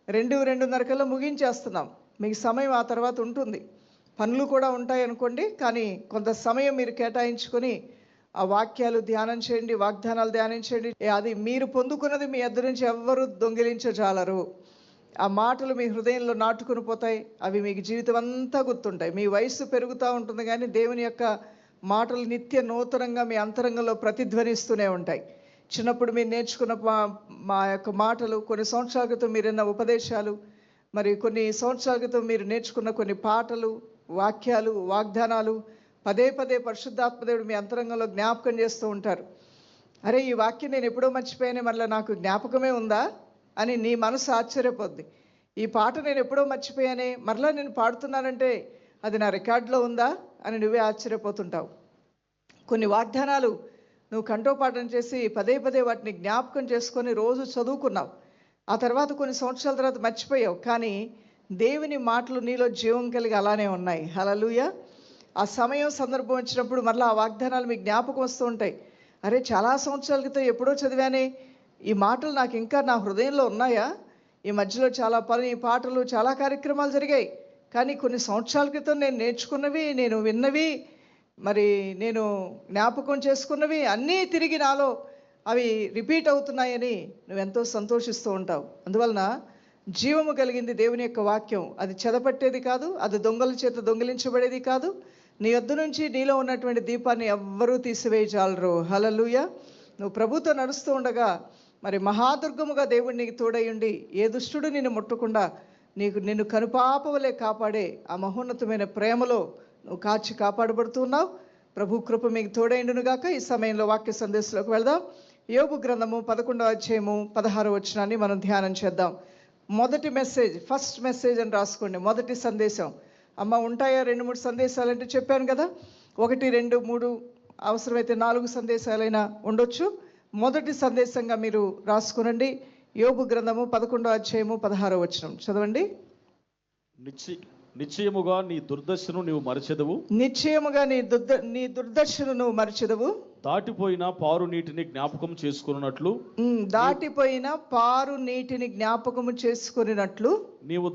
2:30 కల్లా ముగించేస్తున్నాం. మీకు సమయం ఆ తర్వాత ఉంటుంది, పనులు కూడా ఉంటాయి అనుకోండి. కానీ కొంత సమయం మీరు కేటాయించుకొని ఆ వాక్యాలు ధ్యానం చేయండి, వాగ్దానాలు ధ్యానం చేయండి. అది మీరు పొందుకున్నది మీ ఎదురు నుంచి ఎవ్వరూ దొంగిలించజాలరు. ఆ మాటలు మీ హృదయంలో నాటుకుని పోతాయి. అవి మీకు జీవితం అంతా గుర్తుంటాయి. మీ వయసు పెరుగుతూ ఉంటుంది, కానీ దేవుని యొక్క మాటలు నిత్య నూతనంగా మీ అంతరంగంలో ప్రతిధ్వనిస్తూనే ఉంటాయి. చిన్నప్పుడు మీరు నేర్చుకున్న మా యొక్క మాటలు, కొన్ని సంవత్సరాల క్రితం మీరు విన్న ఉపదేశాలు, మరి కొన్ని సంవత్సరాల క్రితం మీరు నేర్చుకున్న కొన్ని పాటలు, వాక్యాలు, వాగ్దానాలు పదే పదే పరిశుద్ధాత్మదేవుడు మీ అంతరంగంలో జ్ఞాపకం చేస్తూ ఉంటారు. అరే, ఈ వాక్యం నేను ఎప్పుడో మర్చిపోయానే, మళ్ళీ నాకు జ్ఞాపకమే ఉందా అని నీ మనసు ఆశ్చర్యపోద్ది. ఈ పాట నేను ఎప్పుడో మర్చిపోయానే, మరలా నేను పాడుతున్నానంటే అది నా రికార్డులో ఉందా అని నువ్వే ఆశ్చర్యపోతుంటావు. కొన్ని వాగ్దానాలు నువ్వు కంఠోపాఠం చేసి పదే పదే వాటిని జ్ఞాపకం చేసుకొని రోజు చదువుకున్నావు. ఆ తర్వాత కొన్ని సంవత్సరాల తర్వాత మర్చిపోయావు, కానీ దేవుని మాటలు నీలో జీవం కలిగి అలానే ఉన్నాయి. హల్లెలూయా. ఆ సమయం సందర్భం వచ్చినప్పుడు మరలా ఆ వాగ్దానాలు మీకు జ్ఞాపకం వస్తూ ఉంటాయి. అరే, చాలా సంవత్సరాల క్రితం ఎప్పుడో చదివానే, ఈ మాటలు నాకు ఇంకా నా హృదయంలో ఉన్నాయా? ఈ మధ్యలో చాలా పాటలు, చాలా కార్యక్రమాలు జరిగాయి, కానీ కొన్ని సంవత్సరాల క్రితం నేను నేర్చుకున్నవి, నేను విన్నవి, మరి నేను జ్ఞాపకం చేసుకున్నవి అన్నీ తిరిగి నాలో అవి రిపీట్ అవుతున్నాయని నువ్వెంతో సంతోషిస్తూ ఉంటావు. అందువలన జీవము కలిగింది దేవుని యొక్క వాక్యం. అది చెదపట్టేది కాదు, అది దొంగల చేత దొంగిలించబడేది కాదు. నీ యొద్ద నుంచి నీలో ఉన్నటువంటి దీపాన్ని ఎవ్వరూ తీసివేయజాలరు. హల్లెలూయా. నువ్వు ప్రభుతో నడుస్తూ ఉండగా మరి మహాదుర్గముగా దేవుడు నీకు తోడయుండి ఏ దుష్టుడు నిన్ను ముట్టకుండా నిన్ను కనుపాపవలే కాపాడే ఆ మహోన్నతమైన ప్రేమలో నువ్వు కాచి కాపాడబడుతున్నావు. ప్రభు కృప మీకు తోడైండును గాక. ఈ సమయంలో వాక్య సందేశంలోకి వెళ్దాం. యోబు గ్రంథము 11వ అధ్యాయము 16వ వచనాన్ని మనం ధ్యానం చేద్దాం. మొదటి మెసేజ్, ఫస్ట్ మెసేజ్ అని రాసుకోండి. మొదటి సందేశం. అమ్మ, ఉంటాయా 2-3 సందేశాలంటే చెప్పాను కదా, 1, 2, 3, అవసరమైతే 4 సందేశాలైనా ఉండొచ్చు. మొదటి సందేశంగా మీరు రాసుకునండి. యోబు గ్రంథము 11వ అధ్యాయము 16వ వచనం చదవండి. నిశ్చయముగా నీ దుర్దశను నీవు మరచెదవు. నిశ్చయముగా నీ దుర్దశను నువ్వు మరచెదవు. దాటిపోయిన పారు నీటిని జ్ఞాపకం చేసుకున్నట్లు, దాటిపోయిన పారు నీటిని జ్ఞాపకము చేసుకున్నట్లు నీవు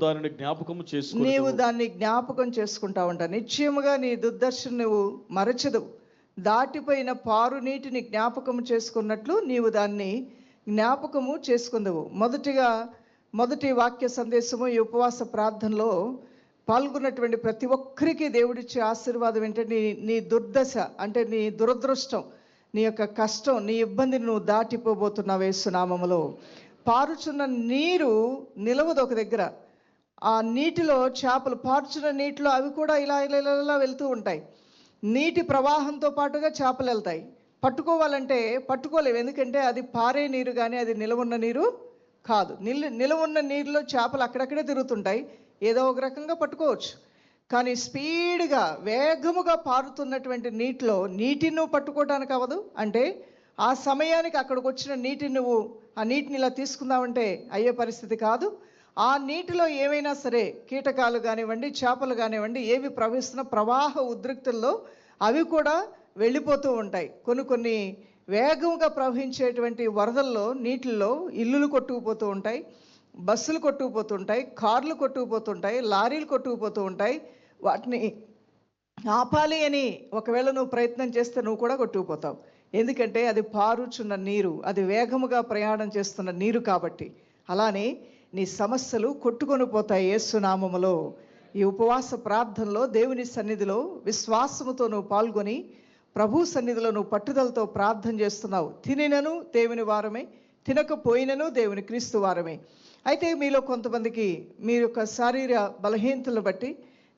దానిని జ్ఞాపకం చేసుకుంటా ఉంటా. నిశ్చయముగా నీ దుర్దశను నువ్వు మరచెదవు. దాటిపోయిన పారు నీటిని జ్ఞాపకము చేసుకున్నట్లు నీవు దాన్ని జ్ఞాపకము చేసుకుందవు. మొదటి వాక్య సందేశము ఈ ఉపవాస ప్రార్థనలో పాల్గొన్నటువంటి ప్రతి ఒక్కరికి దేవుడిచ్చే ఆశీర్వాదం ఏంటంటే, నీ దుర్దశ అంటే నీ దురదృష్టం, నీ యొక్క కష్టం, నీ ఇబ్బందిని నువ్వు దాటిపోబోతున్నావు యేసు నామములో. పారుచున్న నీరు నిలవదు ఒక దగ్గర. ఆ నీటిలో చేపలు, పారుచున్న నీటిలో అవి కూడా ఇలా ఇలా ఇలా వెళ్తూ ఉంటాయి. నీటి ప్రవాహంతో పాటుగా చేపలు వెళ్తాయి. పట్టుకోవాలంటే పట్టుకోలేవు, ఎందుకంటే అది పారే నీరు, కానీ అది నిలవున్న నీరు కాదు. నిలవున్న నీరులో చేపలు అక్కడక్కడే తిరుగుతుంటాయి, ఏదో ఒక రకంగా పట్టుకోవచ్చు. కానీ స్పీడ్గా వేగముగా పారుతున్నటువంటి నీటిని నువ్వు పట్టుకోవడానికి అవ్వదు. అంటే ఆ సమయానికి అక్కడికి వచ్చిన ఆ నీటిని ఇలా తీసుకుందామంటే అయ్యే పరిస్థితి కాదు. ఆ నీటిలో ఏమైనా సరే కీటకాలు కానివ్వండి, చేపలు కానివ్వండి, ఏవి ప్రవహిస్తున్న ప్రవాహ ఉద్రిక్తుల్లో అవి కూడా వెళ్ళిపోతూ ఉంటాయి. కొన్ని వేగంగా ప్రవహించేటువంటి వరదల్లో, నీటిల్లో ఇల్లులు కొట్టుకుపోతూ ఉంటాయి, బస్సులు కొట్టుకుపోతుంటాయి, కార్లు కొట్టుకుపోతుంటాయి, లారీలు కొట్టుకుపోతూ ఉంటాయి. వాటిని ఆపాలి అని ఒకవేళ నువ్వు ప్రయత్నం చేస్తే నువ్వు కూడా కొట్టుకుపోతావు. ఎందుకంటే అది పారుచున్న నీరు, అది వేగముగా ప్రయాణం చేస్తున్న నీరు కాబట్టి. అలానే నీ సమస్యలు కొట్టుకొని పోతాయి యేసు నామములో. ఈ ఉపవాస ప్రార్థనలో దేవుని సన్నిధిలో విశ్వాసముతో నువ్వు పాల్గొని ప్రభు సన్నిధిలో నువ్వు పట్టుదలతో ప్రార్థన చేస్తున్నావు. తినినను దేవుని వారమే, తినకపోయినను దేవుని క్రీస్తు వారమే. అయితే మీలో కొంతమందికి మీ యొక్క శారీర బలహీనతలను బట్టి,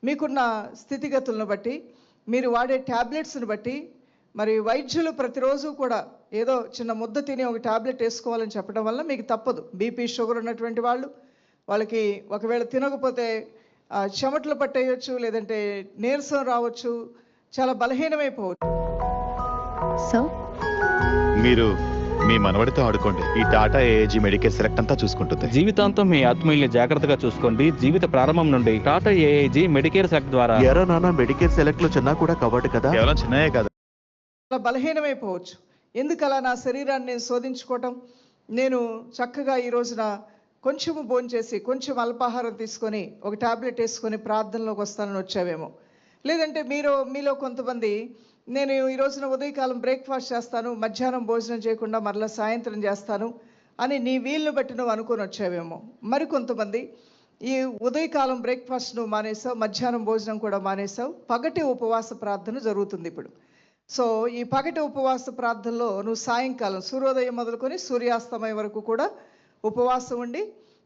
మీకున్న స్థితిగతులను బట్టి, మీరు వాడే ట్యాబ్లెట్స్ని బట్టి, మరి వైద్యులు ప్రతిరోజు కూడా ఏదో చిన్న ముద్ద తిని ఒక ట్యాబ్లెట్ వేసుకోవాలని చెప్పడం వల్ల మీకు తప్పదు. బీపీ, షుగర్ ఉన్నటువంటి వాళ్ళకి ఒకవేళ తినకపోతే చెమటలు పట్టేయచ్చు, లేదంటే నీరసం రావచ్చు, చాలా బలహీనమైపోవచ్చు. సో మీరు మీ మనవడితో ఆడుకోండి. ఈ టాటా ఏఏజీ మెడికేర్ సెలెక్ట్ అంతా చూసుకుంటుంది. జీవితాంతం మీ ఆత్మీయుల్ని జాగ్రత్తగా చూసుకోండి. జీవిత ప్రారంభం నుండి టాటా ఏఏజీ మెడికేర్ సెలెక్ట్ ద్వారా. ఎరా నాన్న, మెడికేర్ సెలెక్ట్ లో చిన్న కూడా కవర్డ్ కదా? కేవలం చిన్నయే కదా. బలహీనమైపోవచ్చు. ఎందుకు అలా నా శరీరాన్ని నేను శోధించుకోవటం? నేను చక్కగా ఈ రోజున కొంచెము భోంచేసి కొంచెం అల్పాహారం తీసుకొని ఒక టాబ్లెట్ వేసుకొని ప్రార్థనలోకి వస్తానని వచ్చావేమో. లేదంటే మీలో కొంతమంది నేను ఈ రోజున ఉదయకాలం బ్రేక్ఫాస్ట్ చేస్తాను, మధ్యాహ్నం భోజనం చేయకుండా మరలా సాయంత్రం చేస్తాను అని నీ వీలును బట్టి నువ్వు అనుకొని వచ్చావేమో. మరికొంతమంది ఈ ఉదయకాలం బ్రేక్ఫాస్ట్ నువ్వు మానేసావు, మధ్యాహ్నం భోజనం కూడా మానేసావు. పగటి ఉపవాస ప్రార్థన జరుగుతుంది ఇప్పుడు. సో ఈ పగటి ఉపవాస ప్రార్థనలో నువ్వు సాయంకాలం సూర్యోదయం మొదలుకొని సూర్యాస్తమయం వరకు కూడా ఉపవాసం ఉండి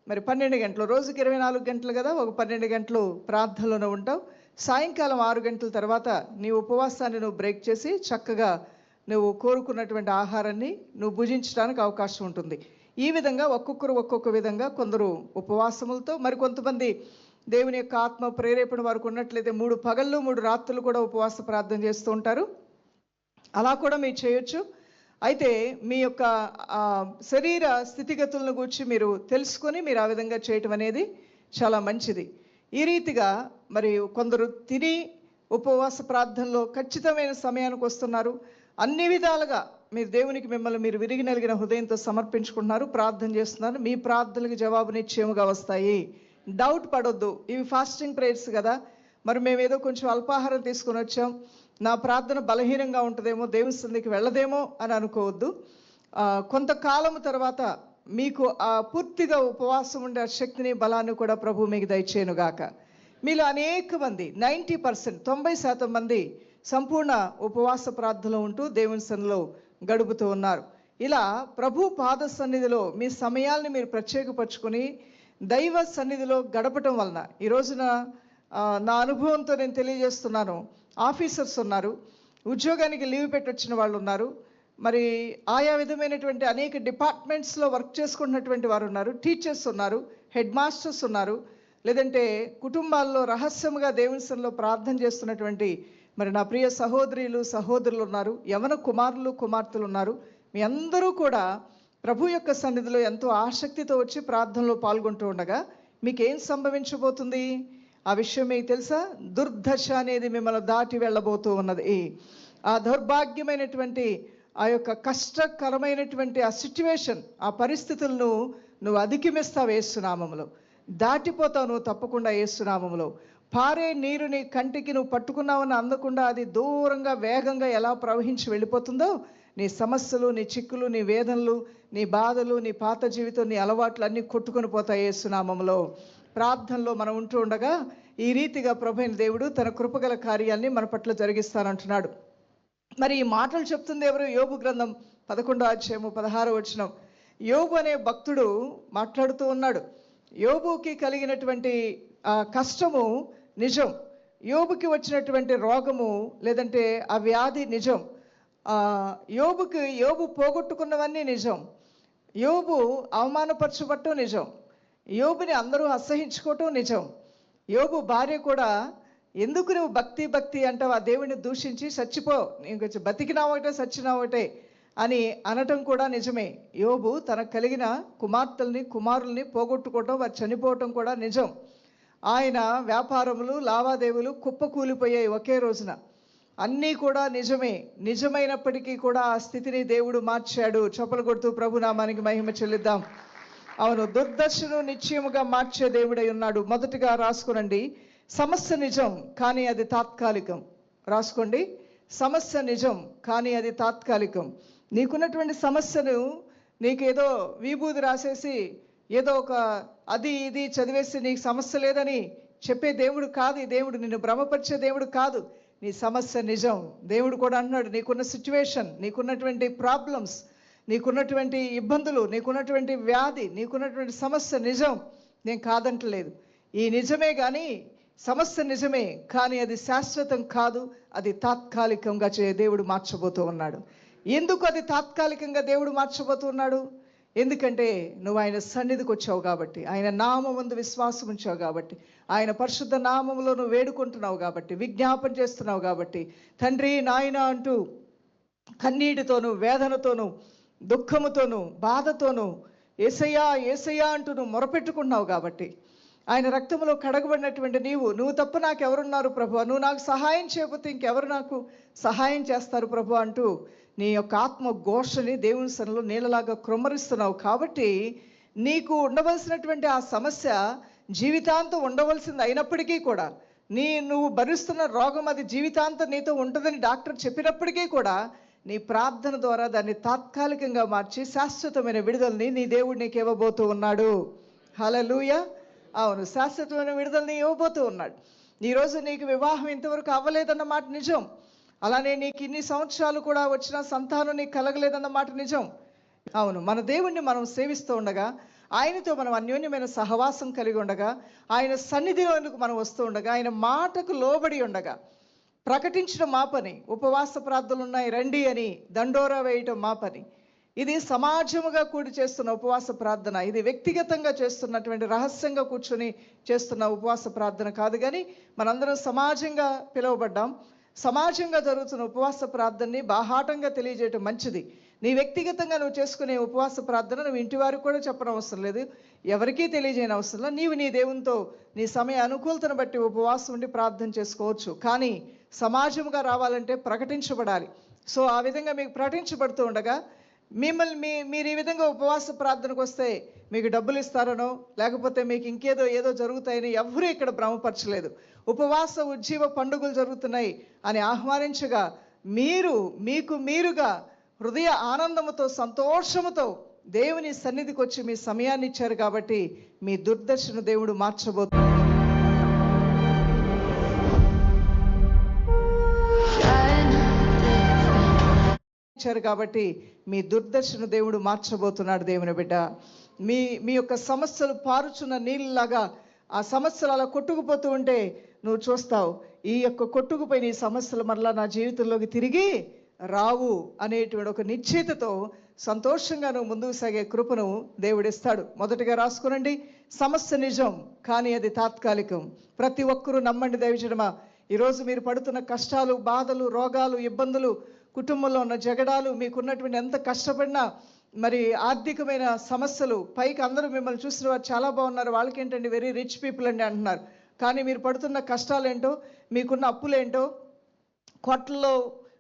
మరి 12 గంటలు, రోజుకి 24 గంటలు కదా, ఒక 12 గంటలు ప్రార్థనలోనే ఉంటావు. సాయంకాలం 6 గంటల తర్వాత నీ ఉపవాసాన్ని నువ్వు బ్రేక్ చేసి చక్కగా నువ్వు కోరుకున్నటువంటి ఆహారాన్ని నువ్వు భుజించడానికి అవకాశం ఉంటుంది. ఈ విధంగా ఒక్కొక్కరు ఒక్కొక్క విధంగా, కొందరు ఉపవాసములతో, మరికొంతమంది దేవుని యొక్క ఆత్మ ప్రేరేపణ వారికి ఉన్నట్లయితే 3 పగళ్ళు 3 రాత్రులు కూడా ఉపవాస ప్రార్థన చేస్తూ ఉంటారు. అలా కూడా మీరు చేయొచ్చు. అయితే మీ యొక్క శరీర స్థితిగతులను గురించి మీరు తెలుసుకొని మీరు ఆ విధంగా చేయటం అనేది చాలా మంచిది. ఈ రీతిగా మరి కొందరు తిని ఉపవాస ప్రార్థనలో ఖచ్చితమైన సమయానికి వస్తున్నారు. అన్ని విధాలుగా మీరు దేవునికి మిమ్మల్ని మీరు విరిగి నలిగిన హృదయంతో సమర్పించుకుంటున్నారు, ప్రార్థన చేస్తున్నారు. మీ ప్రార్థనలకు జవాబు నిశ్చయముగా వస్తాయి. డౌట్ పడొద్దు. ఇవి ఫాస్టింగ్ ప్రేయర్స్ కదా, మరి మేమేదో కొంచెం అల్పాహారం తీసుకొని వచ్చాం, నా ప్రార్థన బలహీనంగా ఉంటుందేమో, దేవుని సన్నిధికి వెళ్ళదేమో అని అనుకోవద్దు. కొంతకాలం తర్వాత మీకు ఆ పూర్తిగా ఉపవాసం ఉండే శక్తిని బలాన్ని కూడా ప్రభు మీకు దయచేయనుగాక. మీలో అనేక మంది 90%, 90% మంది సంపూర్ణ ఉపవాస ప్రార్థనలో ఉంటూ దేవుని సన్నిధిలో గడుపుతూ ఉన్నారు. ఇలా ప్రభు పాద సన్నిధిలో మీ సమయాల్ని మీరు ప్రత్యేకపరచుకొని దైవ సన్నిధిలో గడపటం వలన, ఈ రోజున నా అనుభవంతో నేను తెలియజేస్తున్నాను, ఆఫీసర్స్ ఉన్నారు, ఉద్యోగానికి లీవ్ పెట్టొచ్చిన వాళ్ళు ఉన్నారు, మరి ఆయా విధమైనటువంటి అనేక డిపార్ట్మెంట్స్లో వర్క్ చేసుకుంటున్నటువంటి వారు ఉన్నారు, టీచర్స్ ఉన్నారు, హెడ్ మాస్టర్స్ ఉన్నారు, లేదంటే కుటుంబాల్లో రహస్యంగా దేవుని సన్నిధిలో ప్రార్థన చేస్తున్నటువంటి మరి నా ప్రియ సహోదరులు సహోదరులు ఉన్నారు, యవన కుమారులు కుమార్తెలు ఉన్నారు. మీ అందరూ కూడా ప్రభు యొక్క సన్నిధిలో ఎంతో ఆసక్తితో వచ్చి ప్రార్థనలో పాల్గొంటూ ఉండగా మీకేం సంభవించబోతుంది ఆ విషయం మీకు తెలుసా? దుర్దశ అనేది మిమ్మల్ని దాటి వెళ్ళబోతూ ఉన్నది. ఆ దౌర్భాగ్యమైనటువంటి ఆ యొక్క కష్టకరమైనటువంటి ఆ సిచ్యువేషన్, ఆ పరిస్థితులను నువ్వు అధిగమిస్తావు యేసునామములో, దాటిపోతావు నువ్వు తప్పకుండా యేసునామములో. పారే నీరు నీ కంటికి నువ్వు పట్టుకున్నావని అందకుండా అది దూరంగా వేగంగా ఎలా ప్రవహించి వెళ్ళిపోతుందో, నీ సమస్యలు, నీ చిక్కులు, నీ వేదనలు, నీ బాధలు, నీ పాత జీవితం, నీ అలవాట్లు అన్నీ కొట్టుకొని పోతాయి యేసునామములో. ప్రార్థనలో మనం ఉంటూ ఉండగా ఈ రీతిగా ప్రభువైన దేవుడు తన కృపగల కార్యాన్ని మన పట్ల జరిగిస్తానంటున్నాడు. మరి ఈ మాటలు చెప్తుంది ఎవరు? యోబు గ్రంథం 11వ అధ్యాయము 16వ వచనం. యోబు అనే భక్తుడు మాట్లాడుతూ ఉన్నాడు. యోబుకి కలిగినటువంటి కష్టము నిజం, యోబుకి వచ్చినటువంటి రోగము లేదంటే ఆ వ్యాధి నిజం, యోబు పోగొట్టుకున్నవన్నీ నిజం, యోబు అవమానపరచబట్టం నిజం, యోబుని అందరూ అసహించుకోవటం నిజం. యోబు భార్య కూడా ఎందుకు నువ్వు భక్తి అంటావు, ఆ దేవుడిని దూషించి చచ్చిపో, నీకు బతికినా ఒకటే చచ్చినా ఒకటే అని అనటం కూడా నిజమే. యోబు తనకు కలిగిన కుమార్తెల్ని కుమారుల్ని పోగొట్టుకోవటం, వారు చనిపోవటం కూడా నిజం. ఆయన వ్యాపారములు లావాదేవీలు కుప్పకూలిపోయాయి ఒకే రోజున. అన్నీ కూడా నిజమే. నిజమైనప్పటికీ కూడా ఆ స్థితిని దేవుడు మార్చాడు. చప్పలు కొడుతూ ప్రభునామానికి మహిమ చెల్లిద్దాం. అవును, దుర్దశను నిశ్చయముగా మార్చే దేవుడై ఉన్నాడు. మొదటిగా రాసుకోనండి, సమస్య నిజం కానీ అది తాత్కాలికం. రాసుకోండి, సమస్య నిజం కానీ అది తాత్కాలికం. నీకున్నటువంటి సమస్యను నీకు ఏదో విభూది రాసేసి ఏదో ఒక అది ఇది చదివేసి నీకు సమస్య లేదని చెప్పే దేవుడు కాదు ఈ దేవుడు. నిన్ను భ్రమపరిచే దేవుడు కాదు. నీ సమస్య నిజం. దేవుడు కూడా అన్నాడు, నీకున్న సిచ్యువేషన్, నీకున్నటువంటి ప్రాబ్లమ్స్, నీకున్నటువంటి ఇబ్బందులు, నీకున్నటువంటి వ్యాధి, నీకున్నటువంటి సమస్య నిజం, నేను కాదంటలేదు. ఈ నిజమే కానీ సమస్య నిజమే కానీ అది శాశ్వతం కాదు, అది తాత్కాలికంగా దేవుడు మార్చబోతూ ఉన్నాడు. ఎందుకు అది తాత్కాలికంగా దేవుడు మార్చబోతూ ఉన్నాడు? ఎందుకంటే నువ్వు ఆయన సన్నిధికి వచ్చావు కాబట్టి, ఆయన నామమందు విశ్వాసం ఉంచావు కాబట్టి, ఆయన పరిశుద్ధ నామములో నువ్వు వేడుకుంటున్నావు కాబట్టి, విజ్ఞాపన చేస్తున్నావు కాబట్టి, తండ్రి నాయన అంటూ కన్నీటితోనూ వేదనతోనూ దుఃఖముతోనూ బాధతోనూ యేసయ్యా యేసయ్యా అంటూ నువ్వు మొరపెట్టుకున్నావు కాబట్టి, ఆయన రక్తంలో కడగబడినటువంటి నువ్వు తప్ప నాకు ఎవరున్నారు ప్రభు, నువ్వు నాకు సహాయం చేయకపోతే ఇంకెవరు నాకు సహాయం చేస్తారు ప్రభు అంటూ నీ యొక్క ఆత్మ ఘోషని దేవుని సన్నిధిలో నీళ్ళలాగా క్రొమ్మరిస్తున్నావు కాబట్టి నీకు ఉండవలసినటువంటి ఆ సమస్య జీవితాంతం ఉండవలసింది అయినప్పటికీ కూడా, నువ్వు భరిస్తున్న రోగం అది జీవితాంతం నీతో ఉంటుందని డాక్టర్ చెప్పినప్పటికీ కూడా, నీ ప్రార్థన ద్వారా దాన్ని తాత్కాలికంగా మార్చి శాశ్వతమైన విడుదలని నీ దేవుడు నీకు ఇవ్వబోతూ ఉన్నాడు. హల్లెలూయా. అవును, శాశ్వతమైన విడుదలని ఇవ్వబోతూ ఉన్నాడు. ఈరోజు నీకు వివాహం ఇంతవరకు అవ్వలేదన్న మాట నిజం. అలానే నీకు ఇన్ని సంవత్సరాలు కూడా వచ్చిన సంతానం నీకు కలగలేదన్న మాట నిజం. అవును, మన దేవుణ్ణి మనం సేవిస్తూ ఉండగా, ఆయనతో మనం అన్యోన్యమైన సహవాసం కలిగి ఉండగా, ఆయన సన్నిధిలోనికి మనం వస్తూ ఉండగా, ఆయన మాటకు లోబడి ఉండగా, ప్రకటించడం మా పని. ఉపవాస ప్రార్థనలు ఉన్నాయి రండి అని దండోరా వేయటం మా పని. ఇది సమాజముగా కూడి చేస్తున్న ఉపవాస ప్రార్థన. ఇది వ్యక్తిగతంగా చేస్తున్నటువంటి రహస్యంగా కూర్చొని చేస్తున్న ఉపవాస ప్రార్థన కాదు, కానీ మనందరం సమాజంగా పిలువబడ్డాం. సమాజంగా జరుగుతున్న ఉపవాస ప్రార్థనని బాహాటంగా తెలియజేయటం మంచిది. నీ వ్యక్తిగతంగా నువ్వు చేసుకునే ఉపవాస ప్రార్థన నువ్వు ఇంటి వారికి కూడా చెప్పడం అవసరం లేదు, ఎవరికీ తెలియజేయని అవసరం లేదు. నీవు నీ దేవునితో నీ సమయ అనుకూలతను బట్టి ఉపవాసం ఉండి ప్రార్థన చేసుకోవచ్చు. కానీ సమాజముగా రావాలంటే ప్రకటించబడాలి. సో ఆ విధంగా మీకు ప్రకటించబడుతూ ఉండగా, మీరు ఈ విధంగా ఉపవాస ప్రార్థనకు వస్తే మీకు డబ్బులు ఇస్తారనో, లేకపోతే మీకు ఏదో జరుగుతాయని ఎవరూ ఇక్కడ భ్రమపరచలేదు. ఉపవాస ఉజ్జీవ పండుగలు జరుగుతున్నాయి అని ఆహ్వానించగా, మీరుగా హృదయ ఆనందముతో సంతోషముతో దేవుని సన్నిధికి వచ్చి మీ సమయాన్ని ఇచ్చారు కాబట్టి మీ దుర్దశను దేవుడు మార్చబోతున్నాడు. కాబట్టి మీ దుర్దశను దేవుడు మార్చబోతున్నాడు. దేవుని బిడ్డ, మీ యొక్క సమస్యలు పారుచున్న నీళ్ళలాగా ఆ సమస్యలు అలా కొట్టుకుపోతూ ఉంటే నువ్వు చూస్తావు, ఈ యొక్క కొట్టుకుపోయిన ఈ సమస్యలు మరలా నా జీవితంలోకి తిరిగి రావు అనేటువంటి ఒక నిశ్చయితతో సంతోషంగా నువ్వు ముందుకు సాగే కృపను దేవుడిస్తాడు. మొదటిగా రాసుకునండి, సమస్య నిజం కానీ అది తాత్కాలికం. ప్రతి ఒక్కరూ నమ్మండి దైవజనమా. ఈరోజు మీరు పడుతున్న కష్టాలు, బాధలు, రోగాలు, ఇబ్బందులు, కుటుంబంలో ఉన్న జగడాలు, మీకున్నటువంటి ఎంత కష్టపడినా మరి ఆర్థికమైన సమస్యలు, పైకి అందరూ మిమ్మల్ని చూసిన వారు చాలా బాగున్నారు, వాళ్ళకేంటండి వెరీ రిచ్ పీపుల్ అండి అంటున్నారు. కానీ మీరు పడుతున్న కష్టాలేంటో, మీకున్న అప్పులేంటో, కోట్లలో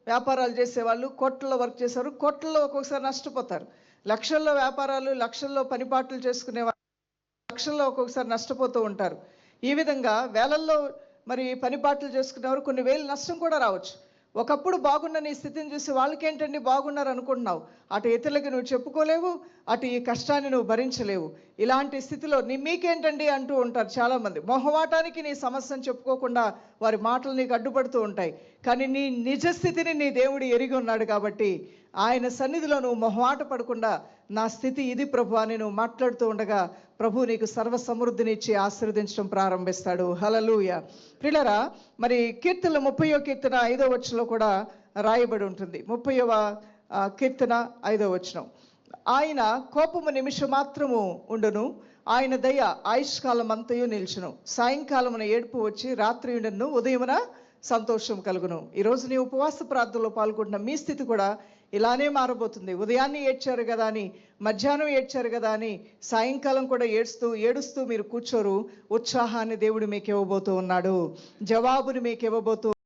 వ్యాపారాలు చేసేవాళ్ళు కోట్లలో వర్క్ చేశారు, కోట్లలో ఒక్కొక్కసారి నష్టపోతారు. లక్షల్లో వ్యాపారాలు, లక్షల్లో పనిపాట్లు చేసుకునే వాళ్ళు లక్షల్లో ఒక్కొక్కసారి నష్టపోతూ ఉంటారు. ఈ విధంగా వేలల్లో మరి పనిపాట్లు చేసుకునేవారు కొన్ని వేలు నష్టం కూడా రావచ్చు. ఒకప్పుడు బాగున్న నీ స్థితిని చూసి వాళ్ళకేంటండి బాగున్నారు అనుకుంటున్నావు, అటు ఇతరులకి నువ్వు చెప్పుకోలేవు, అటు ఈ కష్టాన్ని నువ్వు భరించలేవు. ఇలాంటి స్థితిలో మీకేంటండి అంటూ ఉంటారు చాలామంది. మొహమాటానికి నీ సమస్యను చెప్పుకోకుండా వారి మాటలు నీకు అడ్డుపడుతూ ఉంటాయి. కానీ నీ నిజస్థితిని నీ దేవుడు ఎరిగి ఉన్నాడు కాబట్టి ఆయన సన్నిధిలో నువ్వు మొహమాట పడకుండా, నా స్థితి ఇది ప్రభు అని నువ్వు మాట్లాడుతూ ఉండగా ప్రభు నీకు సర్వ సమృద్ధిని ఇచ్చి ఆశీర్వదించడం ప్రారంభిస్తాడు. హల్లెలూయా. ప్రియులారా, మరి కీర్తనలు 30వ కీర్తన 5వ వచనంలో కూడా రాయబడి ఉంటుంది. 30వ కీర్తన 5వ వచనం, ఆయన కోపము నిమిషం మాత్రము ఉండును, ఆయన దయ ఆయుష్కాలం అంతయు నిల్చును. సాయంకాలమున ఏడుపు వచ్చి రాత్రి ఉండను, ఉదయమున సంతోషం కలుగును. ఈరోజు నీ ఉపవాస ప్రార్థనలో పాల్గొంటున్న మీ స్థితి కూడా ఇలానే మారబోతుంది. ఉదయాన్నే ఏడ్చారు కదా అని, మధ్యాహ్నం ఏడ్చారు కదా అని సాయంకాలం కూడా ఏడుస్తూ మీరు కూర్చోరు. ఉత్సాహాన్ని దేవుడు మీకు ఇవ్వబోతూ ఉన్నాడు, జవాబుని మీకు ఇవ్వబోతూ